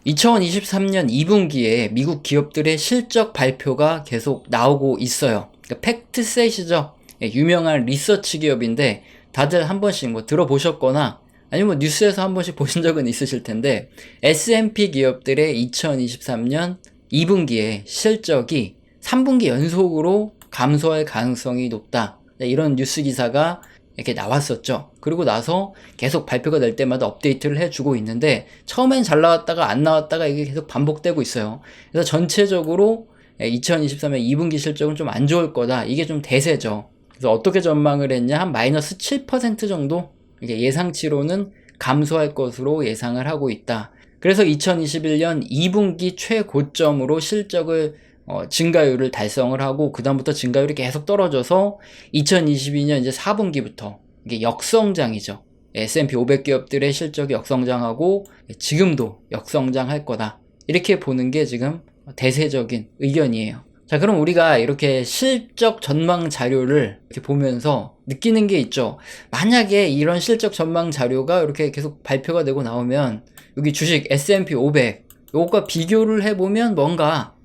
2023년 2분기에 미국 기업들의 실적 발표가 계속 나오고 있어요. 그러니까 팩트셋이죠. 유명한 리서치 기업인데 다들 한 번씩 뭐 들어보셨거나 아니면 뉴스에서 한 번씩 보신 적은 있으실 텐데 S&P 기업들의 2023년 2분기에 실적이 3분기 연속으로 감소할 가능성이 높다. 이런 뉴스 기사가 이렇게 나왔었죠. 그리고 나서 계속 발표가 될 때마다 업데이트를 해주고 있는데 처음엔 잘 나왔다가 안 나왔다가 이게 계속 반복되고 있어요. 그래서 전체적으로 2023년 2분기 실적은 좀 안 좋을 거다. 이게 좀 대세죠. 그래서 어떻게 전망을 했냐? 한 마이너스 7% 정도 이게 예상치로는 감소할 것으로 예상을 하고 있다. 그래서 2021년 2분기 최고점으로 실적을 증가율을 달성을 하고 그다음부터 증가율이 계속 떨어져서 2022년 이제 4분기부터 이게 역성장이죠. S&P 500 기업들의 실적이 역성장하고 지금도 역성장할 거다. 이렇게 보는 게 지금 대세적인 의견이에요. 자, 그럼 우리가 이렇게 실적 전망 자료를 이렇게 보면서 느끼는 게 있죠. 만약에 이런 실적 전망 자료가 이렇게 계속 발표가 되고 나오면 여기 주식 S&P 500 이것과 비교를 해보면 뭔가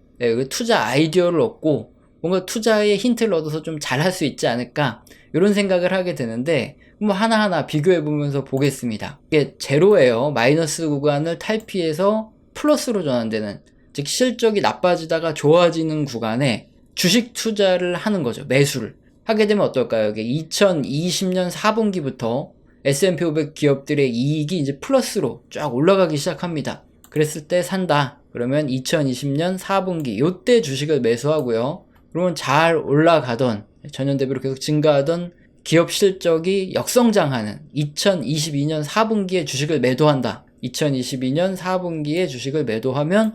투자 아이디어를 얻고 뭔가 투자의 힌트를 얻어서 좀 잘할 수 있지 않을까 이런 생각을 하게 되는데 뭐 하나하나 비교해 보면서 보겠습니다. 이게 제로예요. 마이너스 구간을 탈피해서 플러스로 전환되는, 즉 실적이 나빠지다가 좋아지는 구간에 주식 투자를 하는 거죠. 매수를 하게 되면 어떨까요? 이게 2020년 4분기부터 S&P 500 기업들의 이익이 이제 플러스로 쫙 올라가기 시작합니다. 그랬을 때 산다. 그러면 2020년 4분기 요때 주식을 매수하고요. 그러면 잘 올라가던 전년 대비로 계속 증가하던 기업 실적이 역성장하는 2022년 4분기에 주식을 매도한다. 2022년 4분기에 주식을 매도하면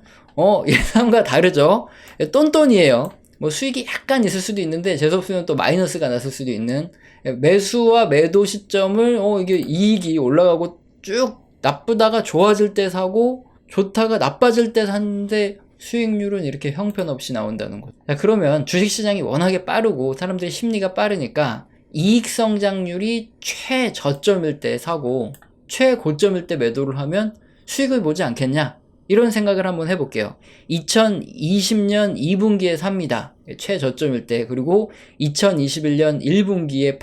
예상과 다르죠. 똔똔이에요. 뭐 수익이 약간 있을 수도 있는데 재수없으면 또 마이너스가 났을 수도 있는, 매수와 매도 시점을 이게 이익이 올라가고 쭉 나쁘다가 좋아질 때 사고 좋다가 나빠질 때 샀는데 수익률은 이렇게 형편없이 나온다는 거죠. 자, 그러면 주식시장이 워낙에 빠르고 사람들의 심리가 빠르니까 이익 성장률이 최저점일 때 사고 최고점일 때 매도를 하면 수익을 보지 않겠냐, 이런 생각을 한번 해볼게요. 2020년 2분기에 삽니다. 최저점일 때. 그리고 2021년 1분기에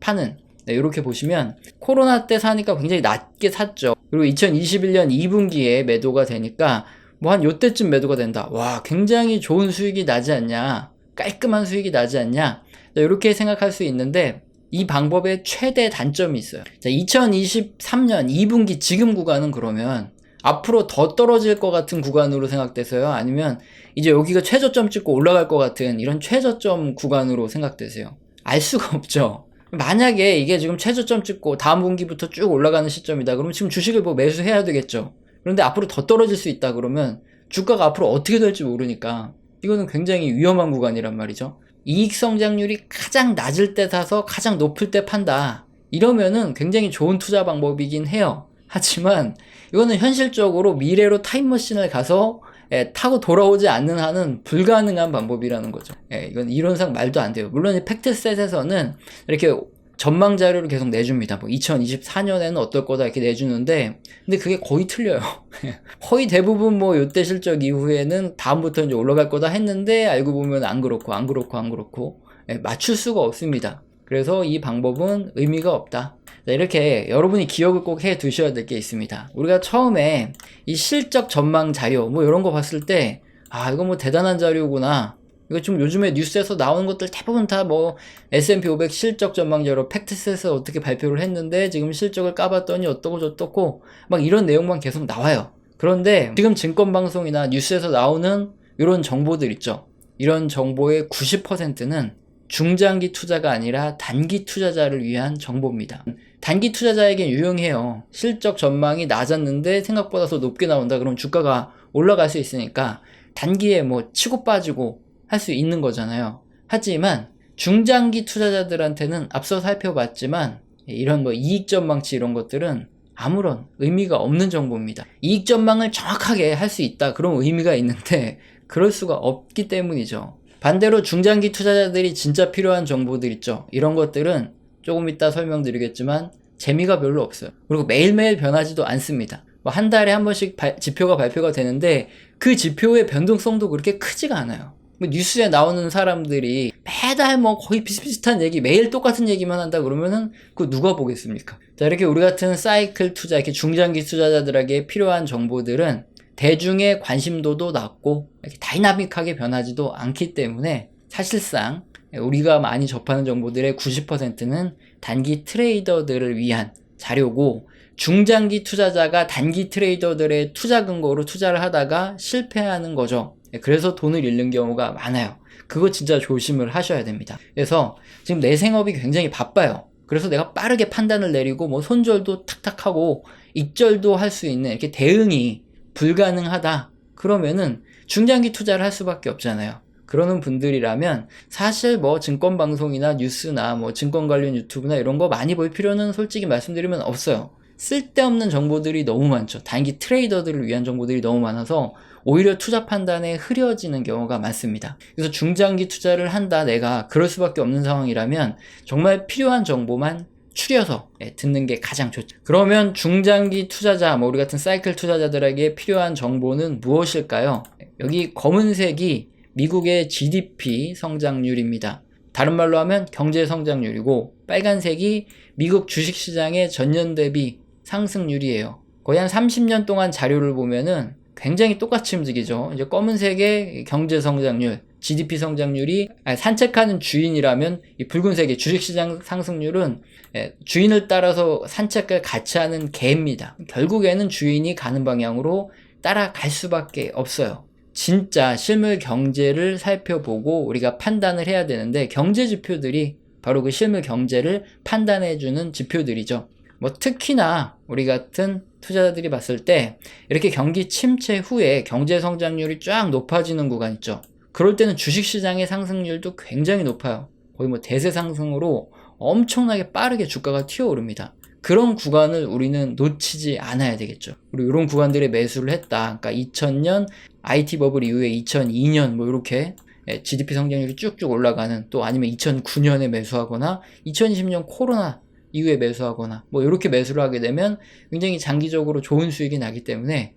파는, 이렇게 보시면 코로나 때 사니까 굉장히 낮게 샀죠. 그리고 2021년 2분기에 매도가 되니까 뭐 한 요때쯤 매도가 된다. 와, 굉장히 좋은 수익이 나지 않냐, 깔끔한 수익이 나지 않냐, 이렇게 생각할 수 있는데 이 방법의 최대 단점이 있어요. 자, 2023년 2분기 지금 구간은 그러면 앞으로 더 떨어질 것 같은 구간으로 생각되세요? 아니면 이제 여기가 최저점 찍고 올라갈 것 같은 이런 최저점 구간으로 생각되세요? 알 수가 없죠. 만약에 이게 지금 최저점 찍고 다음 분기부터 쭉 올라가는 시점이다. 그러면 지금 주식을 뭐 매수해야 되겠죠. 그런데 앞으로 더 떨어질 수 있다 그러면 주가가 앞으로 어떻게 될지 모르니까 이거는 굉장히 위험한 구간이란 말이죠. 이익 성장률이 가장 낮을 때 사서 가장 높을 때 판다. 이러면은 굉장히 좋은 투자 방법이긴 해요. 하지만 이거는 현실적으로 미래로 타임머신을 가서 타고 돌아오지 않는 한은 불가능한 방법이라는 거죠. 이건 이론상 말도 안 돼요. 물론 이 팩트셋에서는 이렇게 전망 자료를 계속 내줍니다. 뭐 2024년에는 어떨 거다 이렇게 내주는데, 근데 그게 거의 틀려요. 거의 대부분 뭐 요때 실적 이후에는 다음부터 이제 올라갈 거다 했는데 알고 보면 안 그렇고 맞출 수가 없습니다. 그래서 이 방법은 의미가 없다. 이렇게 여러분이 기억을 꼭 해 두셔야 될 게 있습니다. 우리가 처음에 이 실적 전망 자료 뭐 이런 거 봤을 때 이거 뭐 대단한 자료구나, 이거 좀 요즘에 뉴스에서 나오는 것들 대부분 다 뭐 S&P 500 실적 전망 자료 팩트셋에서 어떻게 발표를 했는데 지금 실적을 까봤더니 어떠고 저떠고 막 이런 내용만 계속 나와요. 그런데 지금 증권방송이나 뉴스에서 나오는 이런 정보들 있죠. 이런 정보의 90%는 중장기 투자가 아니라 단기 투자자를 위한 정보입니다. 단기 투자자에겐 유용해요. 실적 전망이 낮았는데 생각보다 더 높게 나온다 그럼 주가가 올라갈 수 있으니까 단기에 뭐 치고 빠지고 할 수 있는 거잖아요. 하지만 중장기 투자자들한테는 앞서 살펴봤지만 이런 뭐 이익 전망치 이런 것들은 아무런 의미가 없는 정보입니다. 이익 전망을 정확하게 할 수 있다, 그런 의미가 있는데 그럴 수가 없기 때문이죠. 반대로 중장기 투자자들이 진짜 필요한 정보들 있죠. 이런 것들은 조금 이따 설명드리겠지만 재미가 별로 없어요. 그리고 매일매일 변하지도 않습니다. 뭐 한 달에 한 번씩 지표가 발표가 되는데 그 지표의 변동성도 그렇게 크지가 않아요. 뭐 뉴스에 나오는 사람들이 매달 뭐 거의 비슷비슷한 얘기, 매일 똑같은 얘기만 한다 그러면은 그거 누가 보겠습니까? 자, 이렇게 우리 같은 사이클 투자, 이렇게 중장기 투자자들에게 필요한 정보들은 대중의 관심도도 낮고 이렇게 다이나믹하게 변하지도 않기 때문에 사실상 우리가 많이 접하는 정보들의 90%는 단기 트레이더들을 위한 자료고, 중장기 투자자가 단기 트레이더들의 투자 근거로 투자를 하다가 실패하는 거죠. 그래서 돈을 잃는 경우가 많아요. 그거 진짜 조심을 하셔야 됩니다. 그래서 지금 내 생업이 굉장히 바빠요. 그래서 내가 빠르게 판단을 내리고 뭐 손절도 탁탁하고 익절도 할 수 있는 이렇게 대응이 불가능하다. 그러면은 중장기 투자를 할 수밖에 없잖아요. 그러는 분들이라면 사실 뭐 증권방송이나 뉴스나 뭐 증권 관련 유튜브나 이런 거 많이 볼 필요는 솔직히 말씀드리면 없어요. 쓸데없는 정보들이 너무 많죠. 단기 트레이더들을 위한 정보들이 너무 많아서 오히려 투자 판단에 흐려지는 경우가 많습니다. 그래서 중장기 투자를 한다, 내가 그럴 수밖에 없는 상황이라면 정말 필요한 정보만 추려서 듣는 게 가장 좋죠. 그러면 중장기 투자자, 뭐 우리 같은 사이클 투자자들에게 필요한 정보는 무엇일까요? 여기 검은색이 미국의 GDP 성장률입니다. 다른 말로 하면 경제 성장률이고, 빨간색이 미국 주식시장의 전년 대비 상승률이에요. 거의 한 30년 동안 자료를 보면은 굉장히 똑같이 움직이죠. 이제 검은색의 경제 성장률, GDP 성장률이, 산책하는 주인이라면 이 붉은색의 주식시장 상승률은 주인을 따라서 산책을 같이 하는 개입니다. 결국에는 주인이 가는 방향으로 따라갈 수밖에 없어요. 진짜 실물 경제를 살펴보고 우리가 판단을 해야 되는데, 경제 지표들이 바로 그 실물 경제를 판단해주는 지표들이죠. 뭐 특히나 우리 같은 투자자들이 봤을 때 이렇게 경기 침체 후에 경제 성장률이 쫙 높아지는 구간 있죠. 그럴 때는 주식시장의 상승률도 굉장히 높아요. 거의 뭐 대세 상승으로 엄청나게 빠르게 주가가 튀어오릅니다. 그런 구간을 우리는 놓치지 않아야 되겠죠. 그리고 이런 구간들에 매수를 했다. 그러니까 2000년 IT 버블 이후에 2002년 뭐 이렇게 GDP 성장률이 쭉쭉 올라가는, 또 아니면 2009년에 매수하거나 2020년 코로나 이후에 매수하거나 뭐 이렇게 매수를 하게 되면 굉장히 장기적으로 좋은 수익이 나기 때문에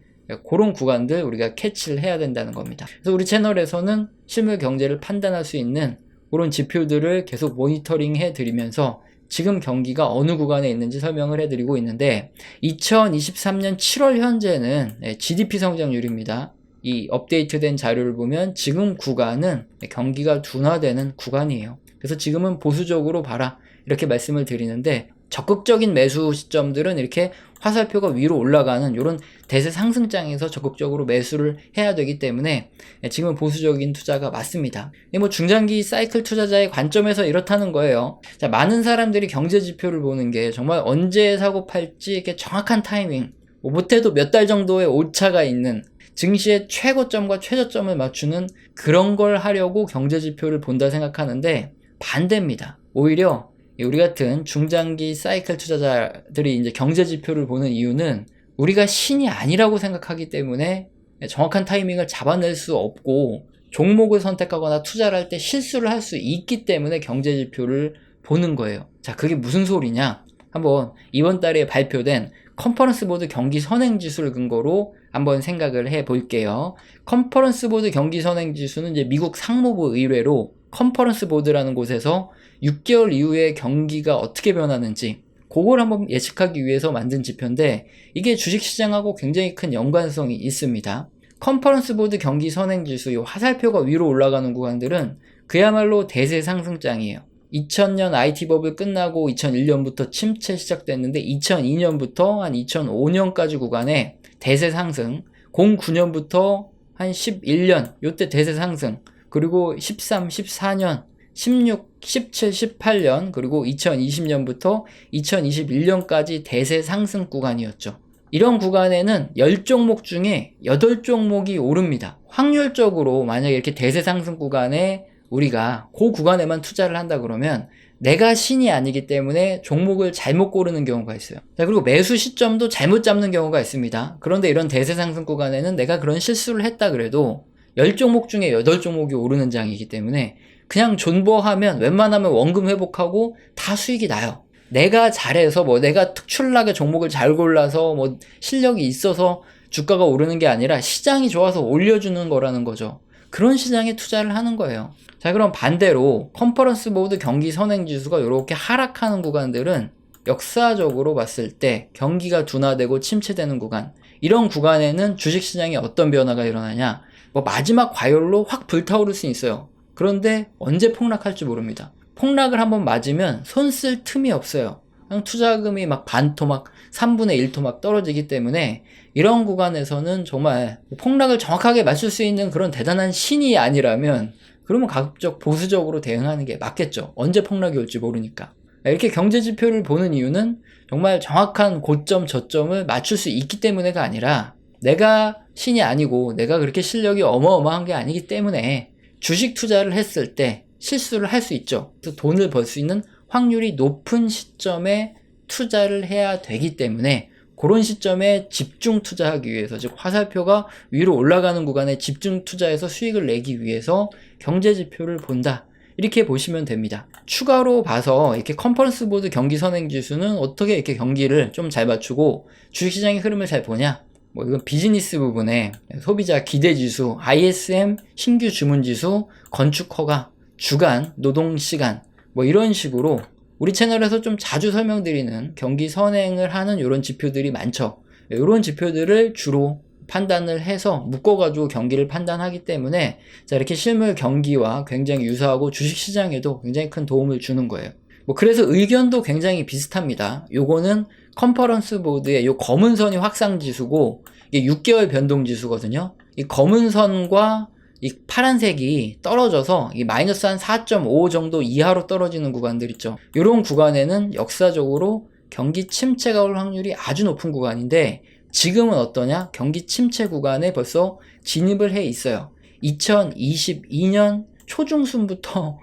그런 구간들 우리가 캐치를 해야 된다는 겁니다. 그래서 우리 채널에서는 실물 경제를 판단할 수 있는 그런 지표들을 계속 모니터링 해드리면서 지금 경기가 어느 구간에 있는지 설명을 해드리고 있는데, 2023년 7월 현재는 GDP 성장률입니다. 이 업데이트된 자료를 보면 지금 구간은 경기가 둔화되는 구간이에요. 그래서 지금은 보수적으로 봐라, 이렇게 말씀을 드리는데, 적극적인 매수 시점들은 이렇게 화살표가 위로 올라가는 이런 대세 상승장에서 적극적으로 매수를 해야 되기 때문에 지금은 보수적인 투자가 맞습니다. 뭐 중장기 사이클 투자자의 관점에서 이렇다는 거예요. 자, 많은 사람들이 경제 지표를 보는 게 정말 언제 사고 팔지 이렇게 정확한 타이밍, 뭐 못해도 몇 달 정도의 오차가 있는, 증시의 최고점과 최저점을 맞추는 그런 걸 하려고 경제 지표를 본다 생각하는데 반대입니다. 오히려 우리 같은 중장기 사이클 투자자들이 이제 경제 지표를 보는 이유는 우리가 신이 아니라고 생각하기 때문에 정확한 타이밍을 잡아낼 수 없고, 종목을 선택하거나 투자를 할 때 실수를 할 수 있기 때문에 경제 지표를 보는 거예요. 자, 그게 무슨 소리냐? 한번 이번 달에 발표된 컨퍼런스 보드 경기 선행 지수를 근거로 한번 생각을 해 볼게요. 컨퍼런스 보드 경기 선행 지수는 이제 미국 상무부 의뢰로 컨퍼런스 보드라는 곳에서 6개월 이후에 경기가 어떻게 변하는지 그걸 한번 예측하기 위해서 만든 지표인데, 이게 주식시장하고 굉장히 큰 연관성이 있습니다. 컨퍼런스 보드 경기 선행 지수, 이 화살표가 위로 올라가는 구간들은 그야말로 대세 상승장이에요. 2000년 IT 버블 끝나고 2001년부터 침체 시작됐는데 2002년부터 한 2005년까지 구간에 대세 상승, 09년부터 한 11년 요때 대세 상승, 그리고 13, 14년, 16, 17, 18년, 그리고 2020년부터 2021년까지 대세 상승 구간이었죠. 이런 구간에는 10종목 중에 8종목이 오릅니다. 확률적으로 만약에 이렇게 대세 상승 구간에 우리가 그 구간에만 투자를 한다 그러면 내가 신이 아니기 때문에 종목을 잘못 고르는 경우가 있어요. 자, 그리고 매수 시점도 잘못 잡는 경우가 있습니다. 그런데 이런 대세 상승 구간에는 내가 그런 실수를 했다 그래도 10종목 중에 8종목이 오르는 장이기 때문에 그냥 존버하면 웬만하면 원금 회복하고 다 수익이 나요. 내가 잘해서 뭐 내가 특출나게 종목을 잘 골라서 뭐 실력이 있어서 주가가 오르는 게 아니라 시장이 좋아서 올려주는 거라는 거죠. 그런 시장에 투자를 하는 거예요. 자, 그럼 반대로 컨퍼런스 보드 경기 선행 지수가 이렇게 하락하는 구간들은 역사적으로 봤을 때 경기가 둔화되고 침체되는 구간, 이런 구간에는 주식시장에 어떤 변화가 일어나냐, 뭐 마지막 과열로 확 불타오를 수 있어요. 그런데 언제 폭락할지 모릅니다. 폭락을 한번 맞으면 손 쓸 틈이 없어요. 그냥 투자금이 막 반토 막 3분의 1토 막 떨어지기 때문에 이런 구간에서는 정말 폭락을 정확하게 맞출 수 있는 그런 대단한 신이 아니라면 그러면 가급적 보수적으로 대응하는 게 맞겠죠. 언제 폭락이 올지 모르니까. 이렇게 경제 지표를 보는 이유는 정말 정확한 고점 저점을 맞출 수 있기 때문에가 아니라 내가 신이 아니고 내가 그렇게 실력이 어마어마한 게 아니기 때문에 주식 투자를 했을 때 실수를 할 수 있죠. 그래서 돈을 벌 수 있는 확률이 높은 시점에 투자를 해야 되기 때문에 그런 시점에 집중 투자하기 위해서, 즉 화살표가 위로 올라가는 구간에 집중 투자해서 수익을 내기 위해서 경제 지표를 본다. 이렇게 보시면 됩니다. 추가로 봐서 이렇게 컨퍼런스 보드 경기 선행 지수는 어떻게 이렇게 경기를 좀 잘 맞추고 주식시장의 흐름을 잘 보냐? 뭐 이건 비즈니스 부분에 소비자 기대 지수, ISM 신규 주문 지수, 건축 허가, 주간 노동 시간, 뭐 이런 식으로 우리 채널에서 좀 자주 설명드리는 경기 선행을 하는 이런 지표들이 많죠. 이런 지표들을 주로 판단을 해서 묶어가지고 경기를 판단하기 때문에 자, 이렇게 실물 경기와 굉장히 유사하고 주식시장에도 굉장히 큰 도움을 주는 거예요. 뭐 그래서 의견도 굉장히 비슷합니다. 요거는 컨퍼런스 보드의 요 검은 선이 확상 지수고 이게 6개월 변동 지수거든요. 이 검은 선과 이 파란색이 떨어져서 이 마이너스 한 4.5 정도 이하로 떨어지는 구간들 있죠. 이런 구간에는 역사적으로 경기 침체가 올 확률이 아주 높은 구간인데 지금은 어떠냐? 경기 침체 구간에 벌써 진입을 해 있어요. 2022년 초중순부터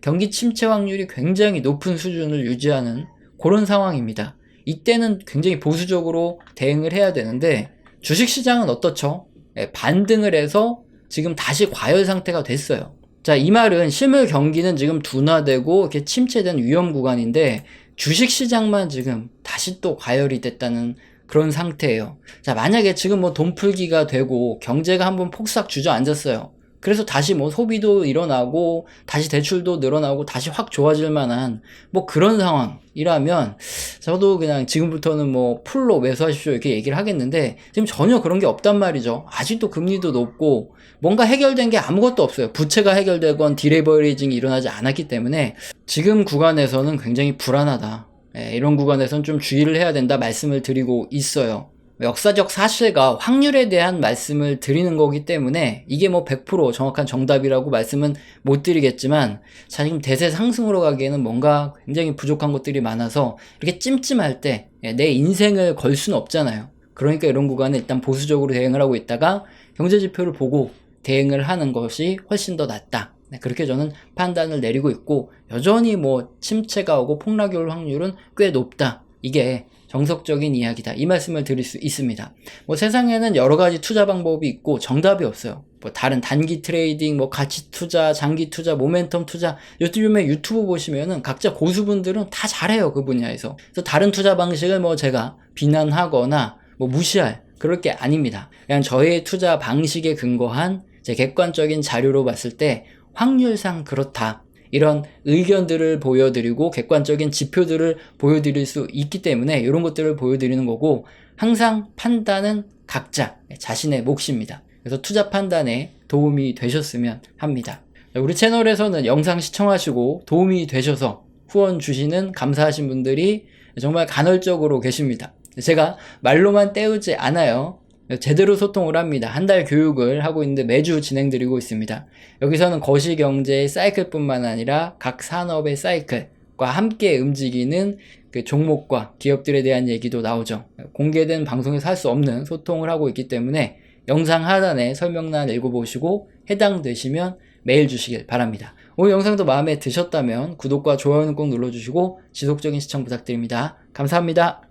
경기 침체 확률이 굉장히 높은 수준을 유지하는 그런 상황입니다. 이때는 굉장히 보수적으로 대응을 해야 되는데 주식시장은 어떻죠? 반등을 해서 지금 다시 과열 상태가 됐어요. 자, 이 말은 실물 경기는 지금 둔화되고 이렇게 침체된 위험 구간인데 주식시장만 지금 다시 또 과열이 됐다는 그런 상태예요. 자, 만약에 지금 뭐 돈 풀기가 되고 경제가 한번 폭삭 주저앉았어요. 그래서 다시 뭐 소비도 일어나고 다시 대출도 늘어나고 다시 확 좋아질 만한 뭐 그런 상황이라면 저도 그냥 지금부터는 뭐 풀로 매수하십시오 이렇게 얘기를 하겠는데 지금 전혀 그런 게 없단 말이죠. 아직도 금리도 높고 뭔가 해결된 게 아무것도 없어요. 부채가 해결되건 디레버리징이 일어나지 않았기 때문에 지금 구간에서는 굉장히 불안하다. 이런 구간에서는 좀 주의를 해야 된다 말씀을 드리고 있어요. 역사적 사실과 확률에 대한 말씀을 드리는 거기 때문에 이게 뭐 100% 정확한 정답이라고 말씀은 못 드리겠지만 자, 지금 대세 상승으로 가기에는 뭔가 굉장히 부족한 것들이 많아서 이렇게 찜찜할 때 내 인생을 걸 수는 없잖아요. 그러니까 이런 구간에 일단 보수적으로 대응을 하고 있다가 경제지표를 보고 대응을 하는 것이 훨씬 더 낫다. 그렇게 저는 판단을 내리고 있고 여전히 뭐 침체가 오고 폭락이 올 확률은 꽤 높다. 이게 정석적인 이야기다. 이 말씀을 드릴 수 있습니다. 뭐 세상에는 여러 가지 투자 방법이 있고 정답이 없어요. 뭐 다른 단기 트레이딩, 뭐 가치 투자, 장기 투자, 모멘텀 투자, 요즘에 유튜브 보시면은 각자 고수분들은 다 잘해요. 그 분야에서. 그래서 다른 투자 방식을 뭐 제가 비난하거나 뭐 무시할 그럴 게 아닙니다. 그냥 저의 투자 방식에 근거한 제 객관적인 자료로 봤을 때 확률상 그렇다. 이런 의견들을 보여드리고 객관적인 지표들을 보여드릴 수 있기 때문에 이런 것들을 보여드리는 거고 항상 판단은 각자 자신의 몫입니다. 그래서 투자 판단에 도움이 되셨으면 합니다. 우리 채널에서는 영상 시청하시고 도움이 되셔서 후원 주시는 감사하신 분들이 정말 간헐적으로 계십니다. 제가 말로만 때우지 않아요. 제대로 소통을 합니다. 한 달 교육을 하고 있는데 매주 진행드리고 있습니다. 여기서는 거시경제의 사이클뿐만 아니라 각 산업의 사이클과 함께 움직이는 그 종목과 기업들에 대한 얘기도 나오죠. 공개된 방송에서 할 수 없는 소통을 하고 있기 때문에 영상 하단에 설명란 읽어보시고 해당되시면 메일 주시길 바랍니다. 오늘 영상도 마음에 드셨다면 구독과 좋아요는 꼭 눌러주시고 지속적인 시청 부탁드립니다. 감사합니다.